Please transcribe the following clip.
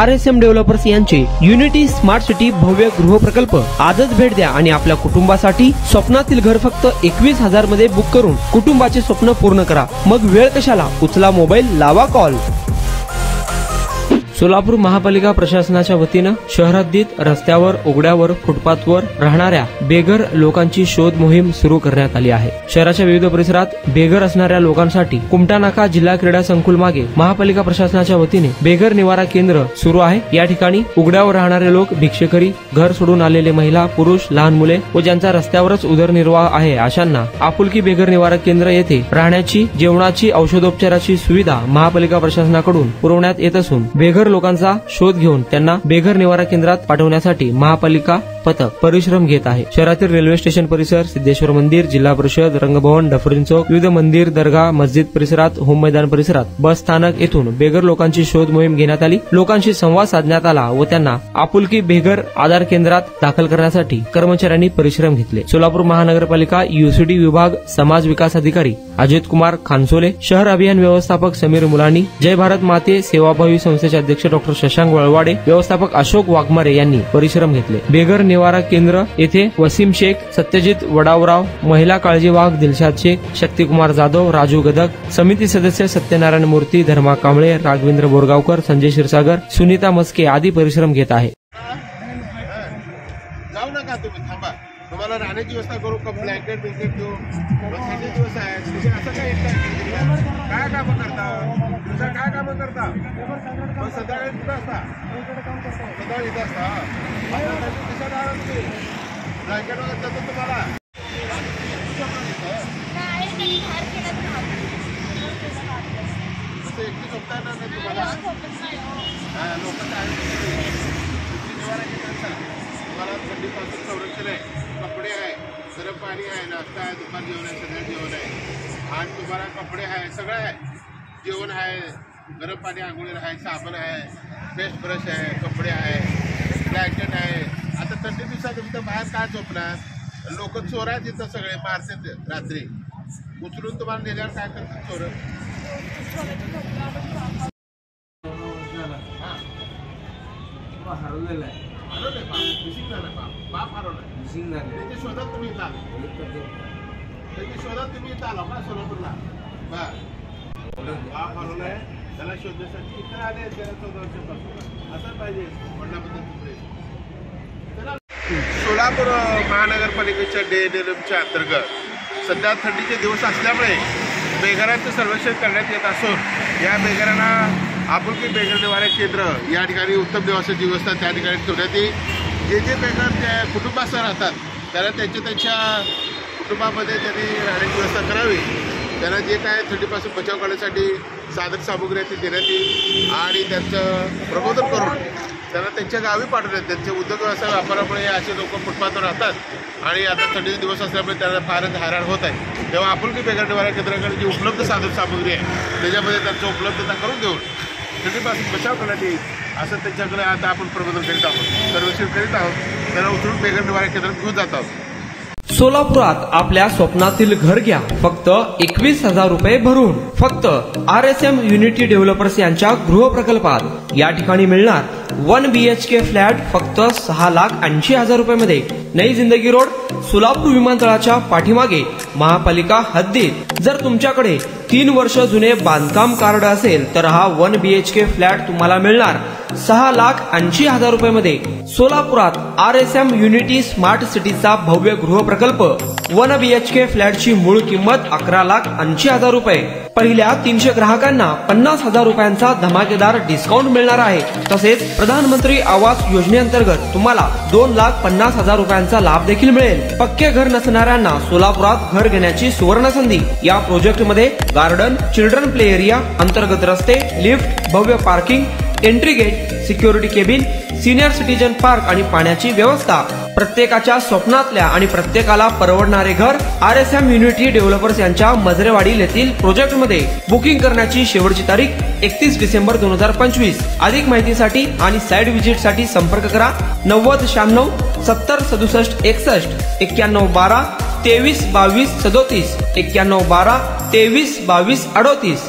RSM developers यांचे unity smart city भव्य गृह प्रकल्प आजच भेट द्या आणि आपल्या कुटुंबासाठी स्वप्नातील घर फक्त 21,000 मध्ये बुक करून कुटुंबाचे स्वप्न पूर्ण करा। मग वेळ कशाला, उचला मोबाईल, लावा कॉल। सोलापूर महापालिका प्रशासनाच्या वतीनं शहरात रस्त्यावर, उघड्यावर, फुटपाथवर राहणाऱ्या बेघर लोकांची शोध मोहीम सुरू करण्यात आली आहे। शहराच्या विविध परिसरात बेघर असणाऱ्या लोकांसाठी कुमटा नाका जिल्हा क्रीडा संकुल मागे महापालिका प्रशासनाच्या वतीने बेघर निवारा केंद्र सुरू आहे। या ठिकाणी उघड्यावर राहणारे लोक, भिक्षेकरी, घर सोडून आलेले महिला, पुरुष, लहान मुले व ज्यांचा रस्त्यावरच उदरनिर्वाह आहे अशांना आपुलकी बेघर निवारा केंद्र येथे राहण्याची, जेवणाची, औषधोपचाराची सुविधा महापालिका प्रशासनाकडून पुरवण्यात येत असून बेघर लोकांचा शोध घेऊन त्यांना बेघर निवारा केंद्रात पाठवण्यासाठी महापालिका पथक परिश्रम घेत आहे। शहरातील रेल्वे स्टेशन परिसर, सिद्धेश्वर मंदिर, जिल्हा परिषद, रंगभवन, डफरीन चौक, विविध मंदिर, दर्गा, मस्जिद परिसरात, होम मैदान परिसरात, बस स्थानक येथून बेघर लोकांची शोध मोहीम घेण्यात आली। लोकांशी संवाद साधण्यात आला व त्यांना आपुलकी बेघर आधार केंद्रात दाखल करण्यासाठी कर्मचाऱ्यांनी परिश्रम घेतले। सोलापूर महानगरपालिका UCD विभाग समाज विकास अधिकारी अजित कुमार खानसोले, शहर अभियान व्यवस्थापक समीर मुलानी, जय भारत माते सेवाभावी संस्थेचे अध्यक्ष डॉक्टर शशांक वळवाडे, व्यवस्थापक अशोक वाघमारे यांनी परिश्रम घेतले। बेघर निवारा केंद्र येथे वसीम शेख, सत्यजित वडावराव, महिला काळजीवाहक दिलशाद शेख, शक्तिकुमार जाधव, राजू गदक, समिती सदस्य सत्यनारायण मूर्ती, धर्मा कांबळे, राघवेंद्र बोरगावकर, संजय क्षीरसागर, सुनीता मस्के आदी परिश्रम घेत आहे। जाऊ नका तुम्ही, थांबा, तुम्हाला राहण्याची व्यवस्था करू का, ब्लँकेट बिंकेट देऊ, थंडी दिवस आहे, असं काय काय कामं करता, तुझं काय कामं करता, मग संध्याकाळी कुठं असता, संध्याकाळी इथं असता, दिसत आला तुम्ही, ब्लँकेट वगैरे देतो तुम्हाला, असं एकटी झोपता येणार नाही तुम्हाला, लोकांचं आहे निवारा केंद्राचा, तुम्हाला थंडीपासून संरक्षण आहे, कपडे आहे, गरम पाणी आहे, नाश्ता आहे, दुपार जेवण आहे, सगळं जेवण आहे, आणि तुम्हाला कपडे आहे, सगळं आहे, जेवण आहे, गरम पाणी आंघोळीला आहे, साबण आहे, पेस्ट ब्रश आहे, कपडे आहे, ब्लँकेट आहे। आता थंडी दिवसात तुमचं बाहेर काय झोपणार, लोक चोर आहेत तिथं, सगळे मारतात रात्री, उचलून तुम्हाला नेल्यावर काय करतात चोर, हरवलेलं आहे, हरवलंय बाप, मिसिंग झालं बाप हरवलंय, मिसिंग झालं, त्याच्या शोधात तुम्ही इथं आला, त्याच्या शोधात तुम्ही इथं आला का सोलापूरला, बाप हरवलंय, त्याला शोधण्यासाठी इथं आले, त्याला 14 वर्षापासून असं पाहिजे वडिलाबद्दल तुकडे। सोलापूर महानगरपालिकेच्या DNLMच्या अंतर्गत सध्या थंडीचे दिवस असल्यामुळे बेघरांचं सर्वेक्षण करण्यात येत असून या बेघरांना आपुलकी बेघर निवारा केंद्र या ठिकाणी उत्तम निवासाची व्यवस्था त्या ठिकाणी ठेवण्यात येईल। जे बेघर त्या कुटुंबासह राहतात त्याला त्यांच्या कुटुंबामध्ये त्यांनी राहण्याची व्यवस्था करावी, त्यांना जे काय थंडीपासून बचाव करण्यासाठी साधन सामुग्री आहे ती देण्यात येईल आणि त्यांचं प्रबोधन करून त्यांना त्यांच्या गावी पाठवण्यात, त्यांचे उद्योग व्यवसाय व्यापारामुळे असे लोक फुटपाथवर राहतात आणि आता थंडीचे दिवस असल्यामुळे त्यांना फारच हैराण होत आहे। तेव्हा आपुलकी बेघर निवारा केंद्राकडे जी उपलब्ध साधन सामुग्री आहे त्याच्यामध्ये त्यांची उपलब्धता करून देऊन थंडीपासून बचाव करण्यात येईल असं त्यांच्याकडे आता आपण प्रबोधन करीत आहोत, सर्वेक्षण करीत आहोत, त्यांना उचलून बेघर निवारा केंद्रात घेऊन जात आहोत। सोलापुरात आपल्या स्वप्नातील घर घ्या फक्त 21,000 रुपये भरून, फक्त RSM युनिटी डेव्हलपर्स यांच्या गृह प्रकल्पात। या ठिकाणी मिळणार 1 BHK फ्लॅट फक्त 6,80,000 रुपये मध्ये, नई जिंदगी रोड, सोलापूर विमानतळाच्या पाठीमागे, महापालिका हद्दीत। जर तुमच्याकडे 3 वर्ष जुने बांधकाम कार्ड असेल तर हा 1 BHK फ्लॅट तुम्हाला मिळणार 6,80,000 रुपये मध्ये। सोलापुरात RSM युनिटी स्मार्ट सिटीचा भव्य गृह प्रकल्प 1 BHK फ्लॅटची मूळ किंमत 11,80,000 रुपये। पहिल्या 300 ग्राहकांना 50,000 रुपयांचा धमाकेदार डिस्काउंट मिळणार आहे। तसेच प्रधानमंत्री आवास योजनेअंतर्गत तुम्हाला 2,50,000 रुपयांचा लाभ देखील मिळेल। पक्के घर नसणाऱ्यांना सोलापुरात घर घेण्याची सुवर्ण संधी। या प्रोजेक्ट मध्ये गार्डन, चिल्ड्रन प्ले एरिया, अंतर्गत रस्ते, लिफ्ट, भव्य parking, entry gate, security cabin, senior citizen park आणि पाण्याची व्यवस्था। प्रत्येकाच्या स्वप्नातल्या आणि प्रत्येकाला परवडणारे घर RSM युनिटी डेव्हलपर्स यांच्या मजरेवाडी येथील प्रोजेक्ट मध्ये। बुकिंग करण्याची शेवटची तारीख 31 डिसेंबर 2025। अधिक माहितीसाठी आणि साइट व्हिजिट साठी संपर्क करा 9096 70 67 61 91 12 23 22 37 91 12 23 22 38।